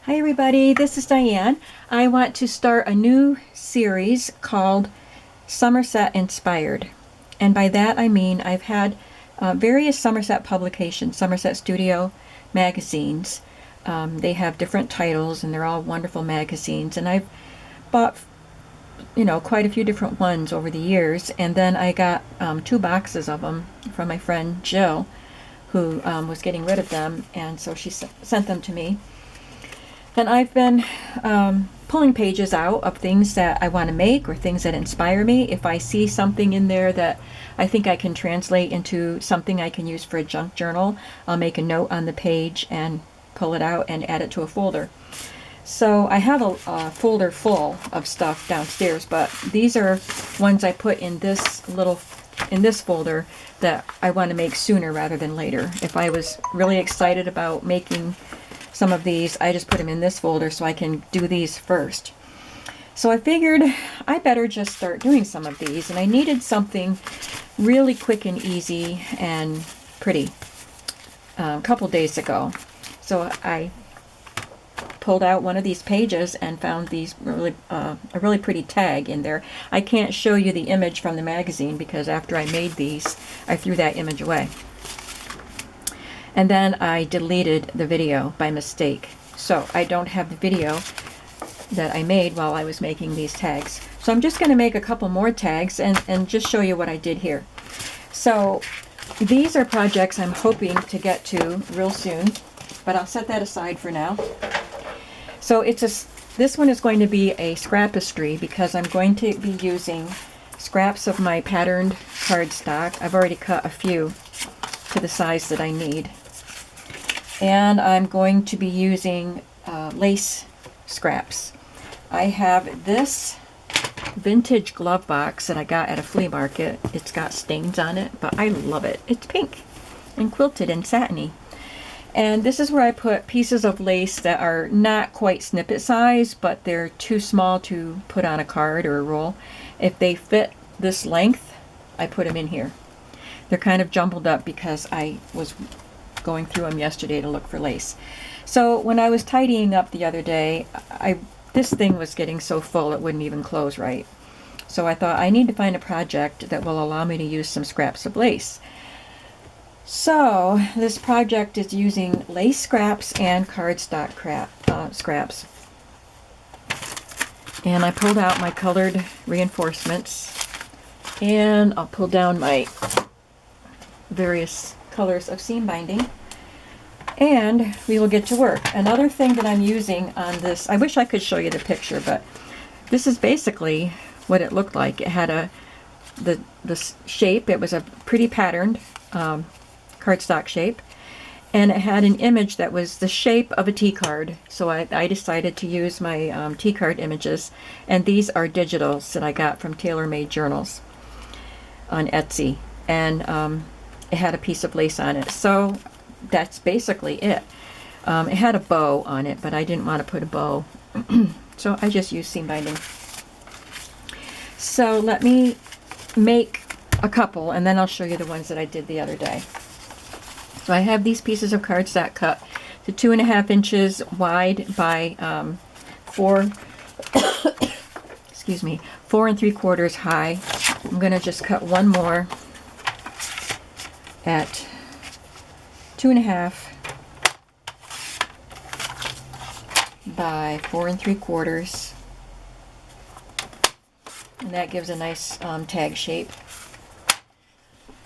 Hi everybody, this is Diane. I want to start a new series called Somerset Inspired. And by that I mean I've had various Somerset publications, Somerset Studio magazines. They have different titles and they're all wonderful magazines. And I've bought, quite a few different ones over the years. And then I got 2 boxes of them from my friend Jill, who was getting rid of them. And so she sent them to me. And I've been pulling pages out of things that I want to make or things that inspire me. If I see something in there that I think I can translate into something I can use for a junk journal, I'll make a note on the page and pull it out and add it to a folder. So I have a folder full of stuff downstairs, but these are ones I put in this folder that I want to make sooner rather than later. If I was really excited about making some of these, I just put them in this folder so I can do these first. So I figured I better just start doing some of these, and I needed something really quick and easy and pretty a couple days ago. So I pulled out one of these pages and found these a really pretty tag in there. I can't show you the image from the magazine because after I made these, I threw that image away. And then I deleted the video by mistake. So I don't have the video that I made while I was making these tags. So I'm just going to make a couple more tags and just show you what I did here. So these are projects I'm hoping to get to real soon, but I'll set that aside for now. So this one is going to be a scrapistry because I'm going to be using scraps of my patterned cardstock. I've already cut a few to the size that I need. And I'm going to be using lace scraps. I have this vintage glove box that I got at a flea market. It's got stains on it, but I love it. It's pink and quilted and satiny. And this is where I put pieces of lace that are not quite snippet size, but they're too small to put on a card or a roll. If they fit this length, I put them in here. They're kind of jumbled up because I was going through them yesterday to look for lace. So when I was tidying up the other day, this thing was getting so full it wouldn't even close right. So I thought I need to find a project that will allow me to use some scraps of lace. So this project is using lace scraps and cardstock scraps. And I pulled out my colored reinforcements, and I'll pull down my various colors of seam binding, and we will get to work. Another thing that I'm using on this, I wish I could show you the picture, but this is basically what it looked like. It had the shape. It was a pretty patterned cardstock shape, and it had an image that was the shape of a tea card. So I decided to use my tea card images, and these are digitals that I got from TaylorMadeJournals on Etsy, and it had a piece of lace on it. So that's basically it. It had a bow on it, but I didn't want to put a bow. So I just used seam binding. So let me make a couple, and then I'll show you the ones that I did the other day. So I have these pieces of cardstock cut to 2.5 inches wide by 4 excuse me, 4 3/4 high. I'm going to just cut one more at 2.5 by 4 3/4, and that gives a nice tag shape.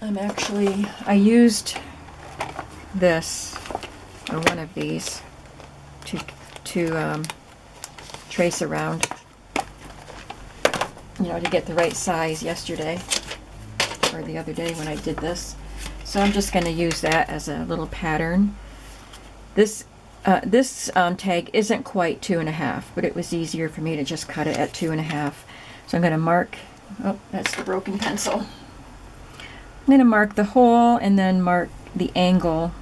I used this, or one of these, to trace around, to get the right size yesterday or the other day when I did this. So I'm just going to use that as a little pattern. This tag isn't quite 2.5, but it was easier for me to just cut it at 2.5. So I'm going to mark, oh, that's the broken pencil. I'm going to mark the hole and then mark the angle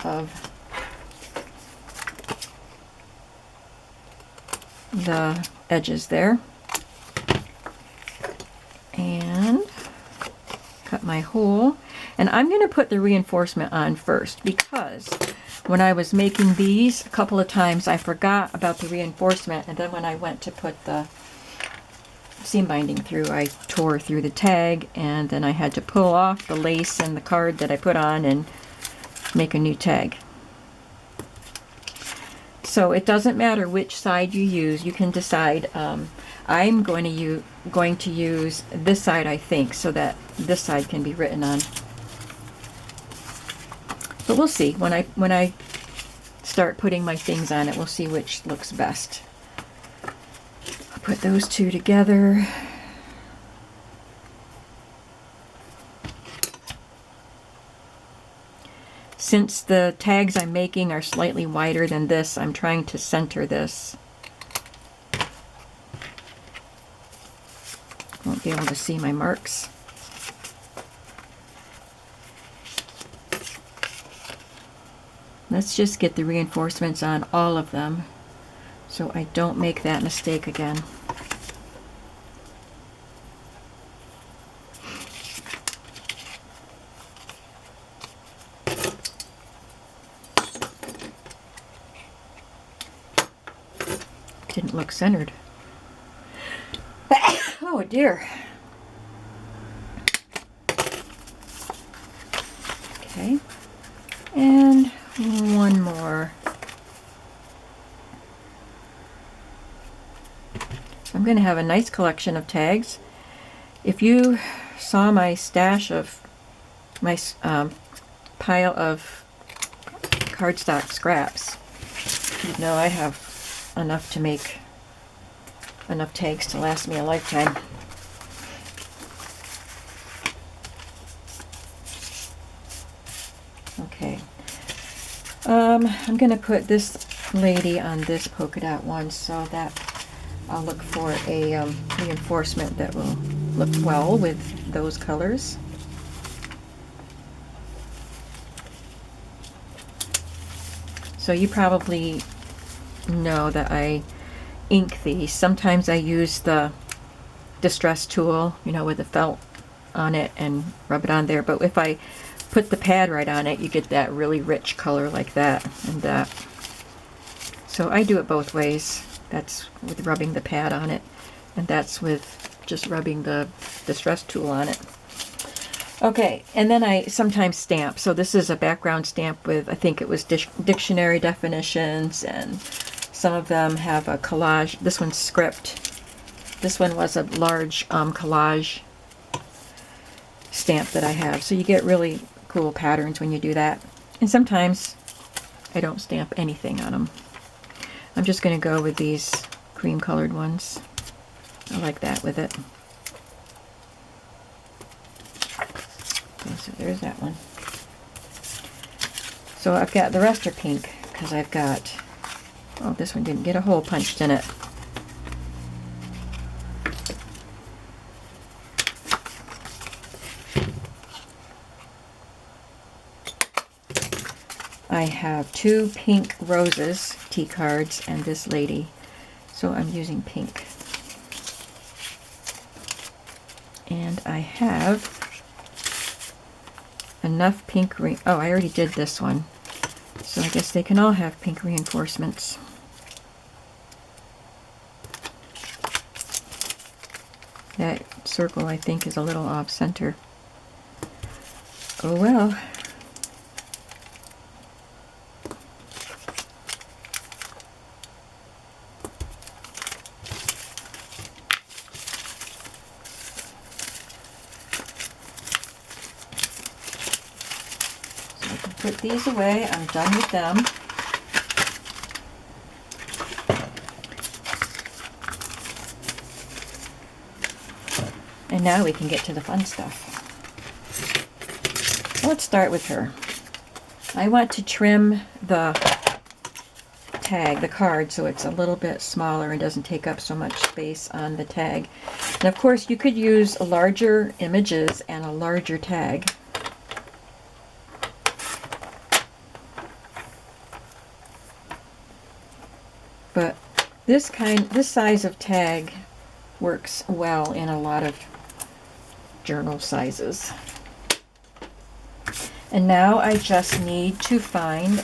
of the edges there. And cut my hole. And I'm going to put the reinforcement on first because when I was making these, a couple of times I forgot about the reinforcement, and then when I went to put the seam binding through, I tore through the tag, and then I had to pull off the lace and the card that I put on and make a new tag. So it doesn't matter which side you use. You can decide. I'm going to use this side, I think, so that this side can be written on. But we'll see. When I start putting my things on it, we'll see which looks best. I'll put those two together. Since the tags I'm making are slightly wider than this, I'm trying to center this. Won't be able to see my marks. Let's just get the reinforcements on all of them so I don't make that mistake again. Didn't look centered. Oh dear. Okay. And one more. I'm going to have a nice collection of tags. If you saw my stash of my pile of cardstock scraps, you'd know I have enough to make enough tags to last me a lifetime. Okay. I'm going to put this lady on this polka dot one so that I'll look for a reinforcement that will look well with those colors. So you probably know that I ink these. Sometimes I use the distress tool, you know, with the felt on it and rub it on there. But if I put the pad right on it, you get that really rich color like that and that. So I do it both ways. That's with rubbing the pad on it, and that's with just rubbing the distress tool on it. Okay, and then I sometimes stamp. So this is a background stamp with, I think it was dictionary definitions, and some of them have a collage. This one's script. This one was a large collage stamp that I have. So you get really cool patterns when you do that. And sometimes I don't stamp anything on them. I'm just going to go with these cream colored ones. I like that with it. Okay, so there's that one. So I've got, the rest are pink because I've got, oh, this one didn't get a hole punched in it. I have two pink roses, tea cards, and this lady. So I'm using pink. And I have enough pink, oh, I already did this one. So I guess they can all have pink reinforcements. That circle, I think, is a little off center. Oh well. Put these away. I'm done with them. And now we can get to the fun stuff. Let's start with her. I want to trim the tag, the card, so it's a little bit smaller and doesn't take up so much space on the tag. And of course you could use larger images and a larger tag. But this size of tag works well in a lot of journal sizes. And now I just need to find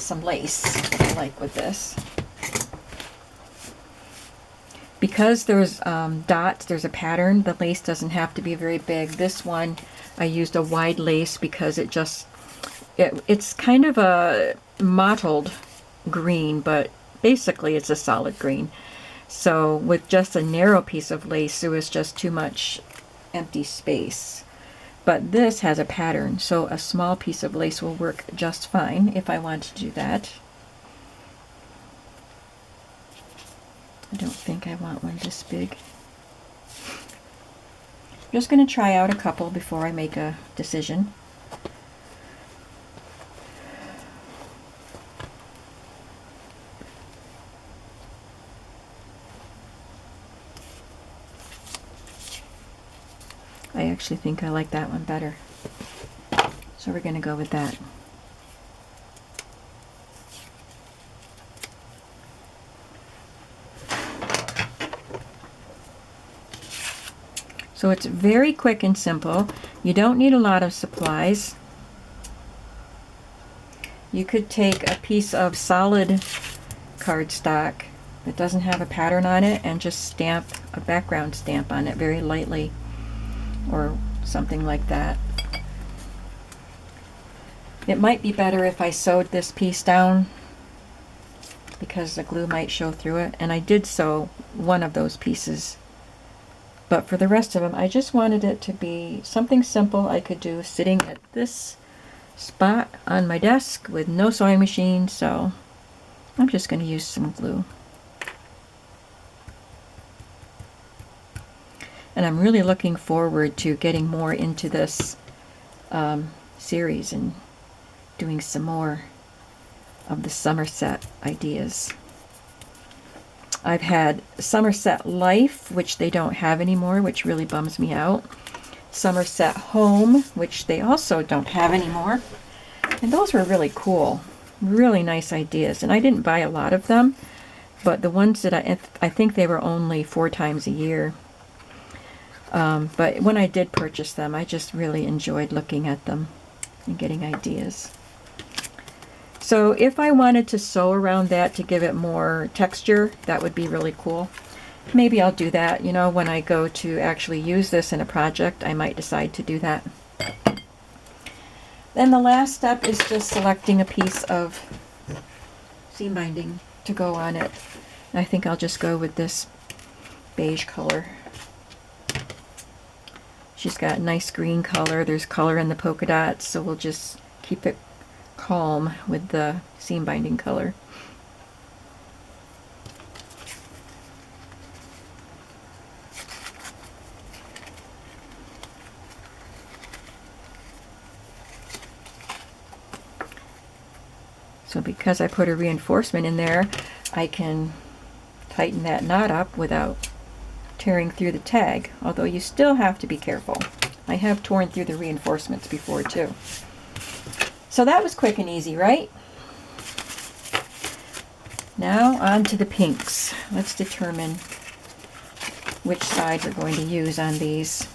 some lace that I like with this. Because there's dots, there's a pattern, the lace doesn't have to be very big. This one, I used a wide lace because it's kind of a mottled green, but basically it's a solid green. So with just a narrow piece of lace, there was just too much empty space. But this has a pattern, so a small piece of lace will work just fine if I want to do that. I don't think I want one this big. I'm just going to try out a couple before I make a decision. I actually think I like that one better. So we're going to go with that. So it's very quick and simple. You don't need a lot of supplies. You could take a piece of solid cardstock that doesn't have a pattern on it and just stamp a background stamp on it very lightly, or something like that. It might be better if I sewed this piece down because the glue might show through it, and I did sew one of those pieces. But for the rest of them, I just wanted it to be something simple I could do sitting at this spot on my desk with no sewing machine, so I'm just going to use some glue. And I'm really looking forward to getting more into this series and doing some more of the Somerset ideas. I've had Somerset Life, which they don't have anymore, which really bums me out. Somerset Home, which they also don't have anymore. And those were really cool, really nice ideas. And I didn't buy a lot of them, but the ones that I think they were only 4 times a year. But when I did purchase them, I just really enjoyed looking at them and getting ideas. So if I wanted to sew around that to give it more texture, that would be really cool. Maybe I'll do that, you know, when I go to actually use this in a project, I might decide to do that. Then the last step is just selecting a piece of seam binding to go on it. I think I'll just go with this beige color. She's got nice green color. There's color in the polka dots, so we'll just keep it calm with the seam binding color. So because I put a reinforcement in there, I can tighten that knot up without tearing through the tag, although you still have to be careful. I have torn through the reinforcements before too. So that was quick and easy, right? Now on to the pinks. Let's determine which side we're going to use on these.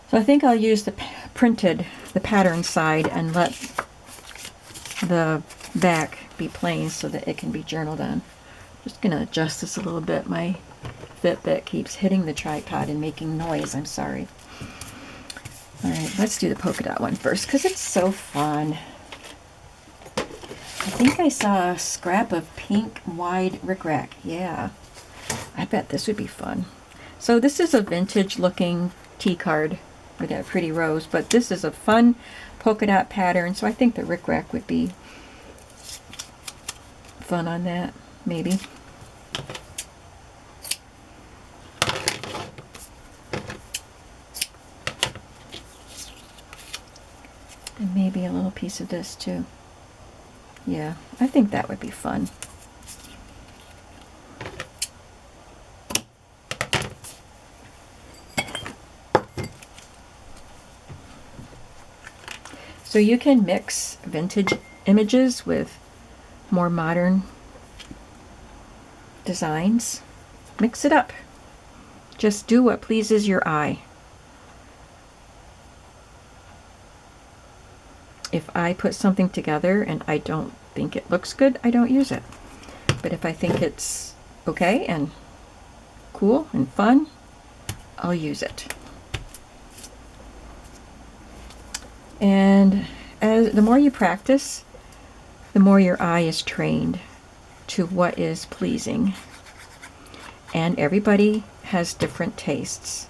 So I think I'll use the pattern side and let the back be plain so that it can be journaled on. Just going to adjust this a little bit. My Fitbit keeps hitting the tripod and making noise. I'm sorry. All right, let's do the polka dot one first because it's so fun. I think I saw a scrap of pink wide rickrack. Yeah, I bet this would be fun. So this is a vintage looking tea card with that pretty rose, but this is a fun polka dot pattern, so I think the rickrack would be fun on that, maybe. And maybe a little piece of this too. Yeah, I think that would be fun. So you can mix vintage images with more modern designs. Mix it up. Just do what pleases your eye. If I put something together and I don't think it looks good, I don't use it. But if I think it's okay and cool and fun, I'll use it. And the more you practice, the more your eye is trained to what is pleasing. And everybody has different tastes.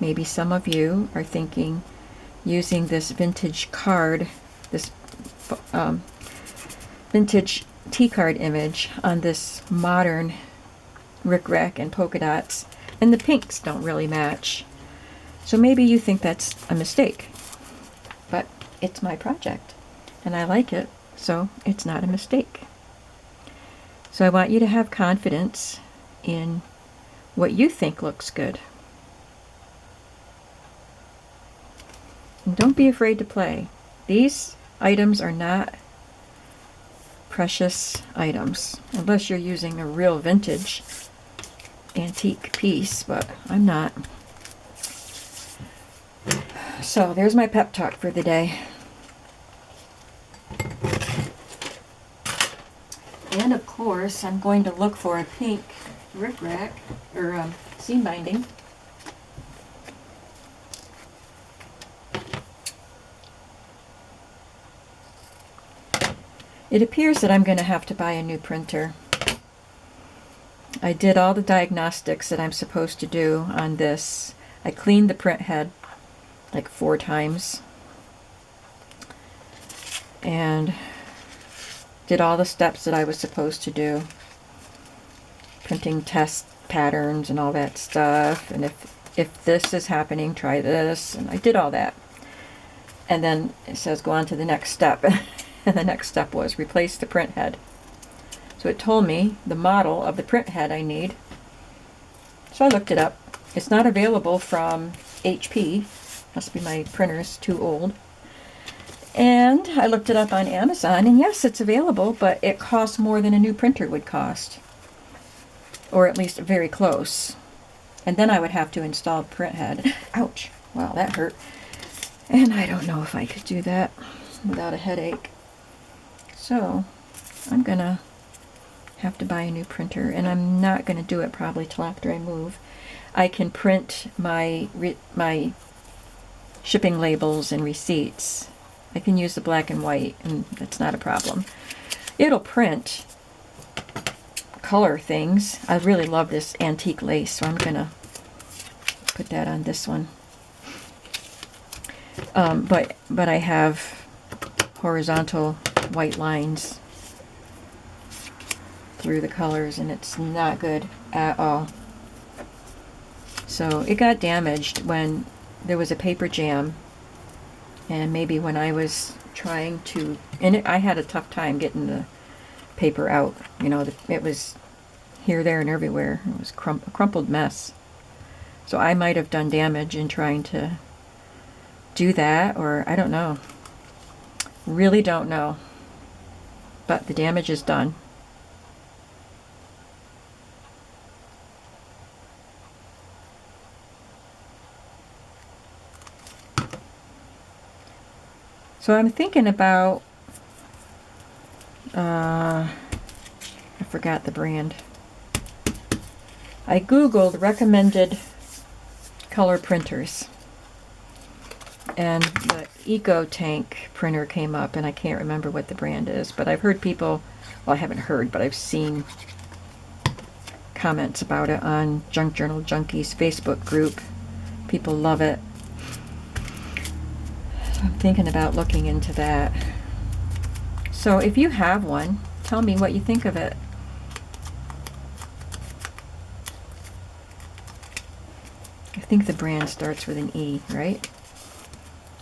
Maybe some of you are thinking using this vintage card, this vintage T-card image on this modern rickrack and polka dots, and the pinks don't really match. So maybe you think that's a mistake, but it's my project and I like it, so it's not a mistake. So I want you to have confidence in what you think looks good. And don't be afraid to play. These items are not precious items, unless you're using a real vintage antique piece, but I'm not. So there's my pep talk for the day. And of course, I'm going to look for a pink rickrack or seam binding. It appears that I'm going to have to buy a new printer. I did all the diagnostics that I'm supposed to do on this. I cleaned the print head like 4 times and did all the steps that I was supposed to do. Printing test patterns and all that stuff. And if this is happening, try this. And I did all that. And then it says go on to the next step. And the next step was replace the print head. So it told me the model of the print head I need. So I looked it up. It's not available from HP. Must be my printer's too old. And I looked it up on Amazon, and yes, it's available, but it costs more than a new printer would cost. Or at least very close. And then I would have to install the print head. Ouch. Wow, that hurt. And I don't know if I could do that without a headache. So I'm gonna have to buy a new printer, and I'm not gonna do it probably till after I move. I can print my shipping labels and receipts. I can use the black and white, and that's not a problem. It'll print color things. I really love this antique lace, so I'm gonna put that on this one. But I have horizontal white lines through the colors, and it's not good at all. So it got damaged when there was a paper jam, and maybe when I was trying to, I had a tough time getting the paper out. You know, it was here, there, and everywhere. It was a crumpled mess. So I might have done damage in trying to do that, or I don't know. Really don't know. But the damage is done. So I'm thinking about, I forgot the brand. I Googled recommended color printers, and the Eco Tank printer came up, and I can't remember what the brand is, but I've heard people, well, I haven't heard, but I've seen comments about it on Junk Journal Junkies Facebook group. People love it. So I'm thinking about looking into that. So if you have one, tell me what you think of it. I think the brand starts with an E, right?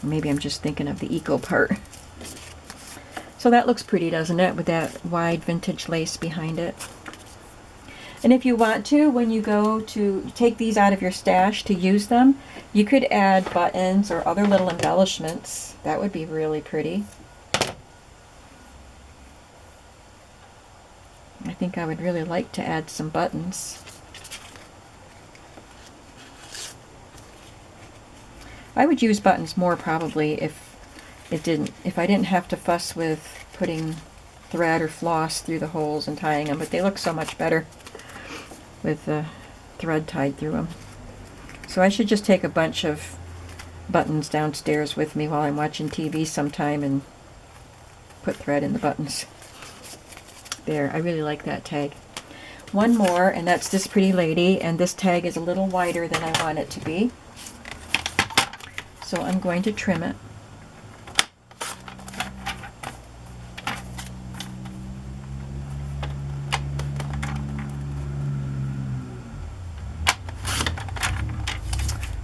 Maybe I'm just thinking of the eco part. So that looks pretty, doesn't it, with that wide vintage lace behind it. And if you want to, when you go to take these out of your stash to use them, you could add buttons or other little embellishments. That would be really pretty. I think I would really like to add some buttons. I would use buttons more probably if I didn't have to fuss with putting thread or floss through the holes and tying them, but they look so much better with the thread tied through them. So I should just take a bunch of buttons downstairs with me while I'm watching TV sometime and put thread in the buttons. There, I really like that tag. One more, and that's this pretty lady, and this tag is a little wider than I want it to be. So I'm going to trim it.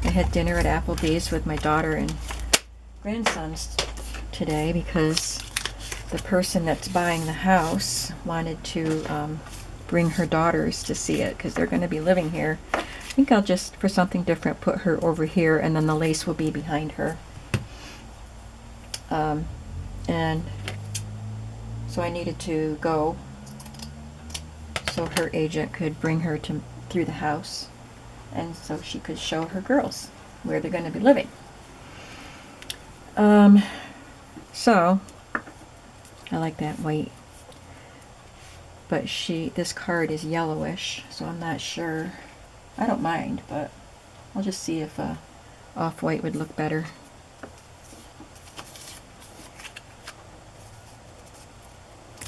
I had dinner at Applebee's with my daughter and grandsons today because the person that's buying the house wanted to bring her daughters to see it because they're going to be living here. I think I'll just, for something different, put her over here and then the lace will be behind her. And so I needed to go so her agent could bring her through the house and so she could show her girls where they're going to be living. So I like that white, but this card is yellowish, so I'm not sure. I don't mind, but I'll just see if off-white would look better.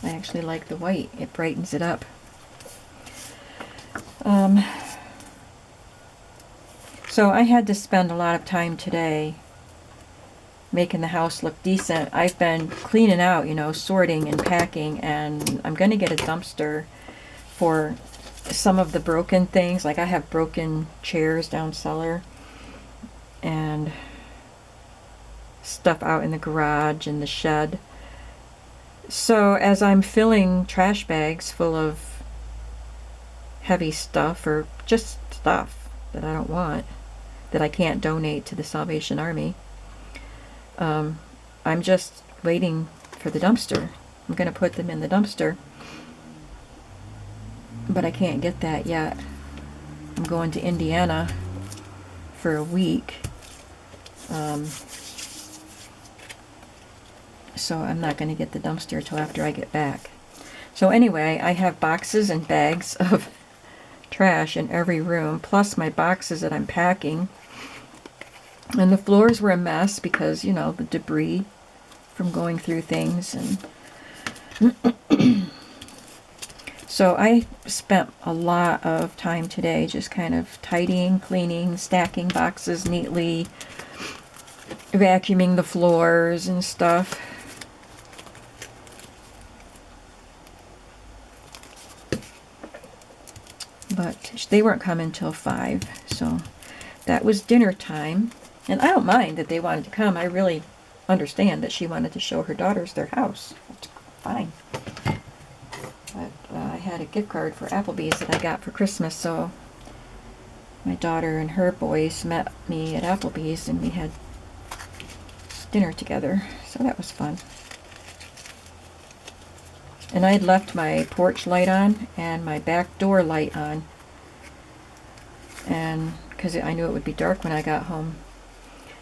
I actually like the white. It brightens it up. So I had to spend a lot of time today making the house look decent. I've been cleaning out, sorting and packing, and I'm going to get a dumpster for some of the broken things. Like I have broken chairs down cellar and stuff out in the garage and the shed. So as I'm filling trash bags full of heavy stuff or just stuff that I don't want, that I can't donate to the Salvation Army, I'm just waiting for the dumpster. I'm going to put them in the dumpster, but I can't get that yet. I'm going to Indiana for a week, so I'm not going to get the dumpster till after I get back. So anyway, I have boxes and bags of trash in every room, plus my boxes that I'm packing. And the floors were a mess because, the debris from going through things. And so I spent a lot of time today just kind of tidying, cleaning, stacking boxes neatly, vacuuming the floors and stuff. But they weren't coming till 5, so that was dinner time. And I don't mind that they wanted to come. I really understand that she wanted to show her daughters their house. That's fine. But I had a gift card for Applebee's that I got for Christmas, so my daughter and her boys met me at Applebee's and we had dinner together. So that was fun. And I had left my porch light on and my back door light on, and because I knew it would be dark when I got home.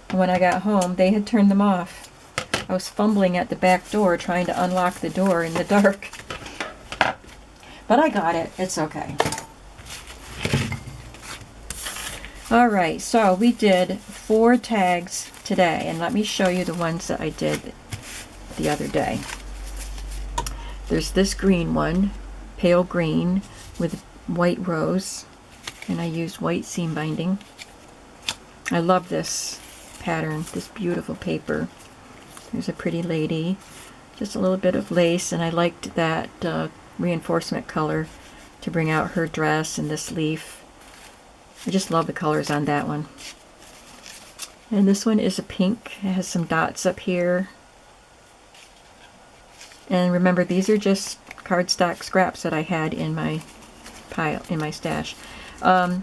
And when I got home, they had turned them off. I was fumbling at the back door trying to unlock the door in the dark. But I got it. It's okay. Alright, so we did 4 tags today, and let me show you the ones that I did the other day. There's this green one, pale green with white rose, and I used white seam binding. I love this pattern, this beautiful paper. There's a pretty lady, just a little bit of lace, and I liked that reinforcement color to bring out her dress and this leaf. I just love the colors on that one. And this one is a pink. It has some dots up here. And remember, these are just cardstock scraps that I had in my pile, in my stash. I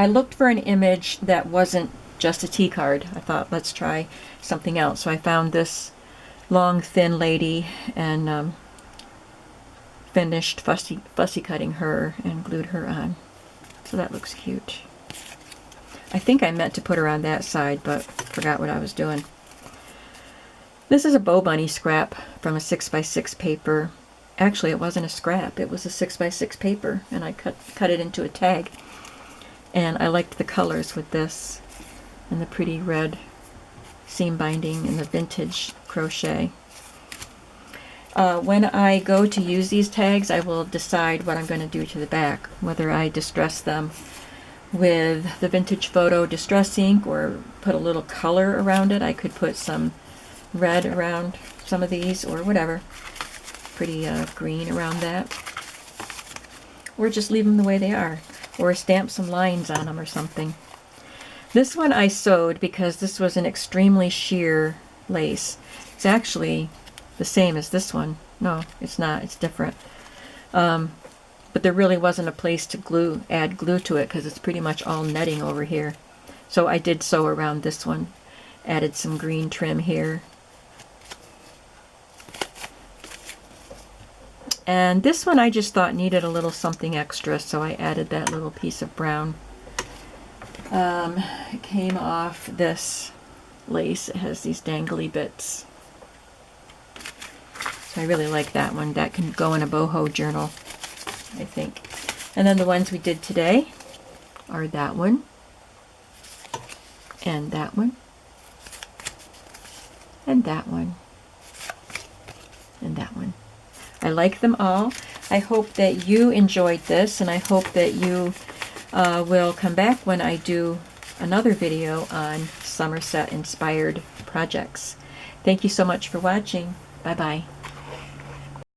looked for an image that wasn't just a T card. I thought, let's try something else. So I found this long, thin lady, and finished fussy cutting her and glued her on. So that looks cute. I think I meant to put her on that side, but forgot what I was doing. This is a Bow Bunny scrap from a 6x6 paper. Actually, it wasn't a scrap, it was a 6x6 paper, and I cut it into a tag. And I liked the colors with this, and the pretty red seam binding and the vintage crochet. When I go to use these tags, I will decide what I'm going to do to the back, whether I distress them with the vintage photo distress ink or put a little color around it. I could put some red around some of these or whatever, pretty green around that, or just leave them the way they are, or stamp some lines on them or something. This one I sewed because this was an extremely sheer lace. It's actually the same as this one. No, it's not. It's different. But there really wasn't a place to add glue to it because it's pretty much all netting over here. So I did sew around this one. Added some green trim here. And this one I just thought needed a little something extra, so I added that little piece of brown. It came off this lace. It has these dangly bits. So I really like that one. That can go in a boho journal, I think. And then the ones we did today are that one, and that one, and that one, and that one. I like them all. I hope that you enjoyed this, and I hope that you will come back when I do another video on Somerset Inspired projects. Thank you so much for watching. Bye-bye.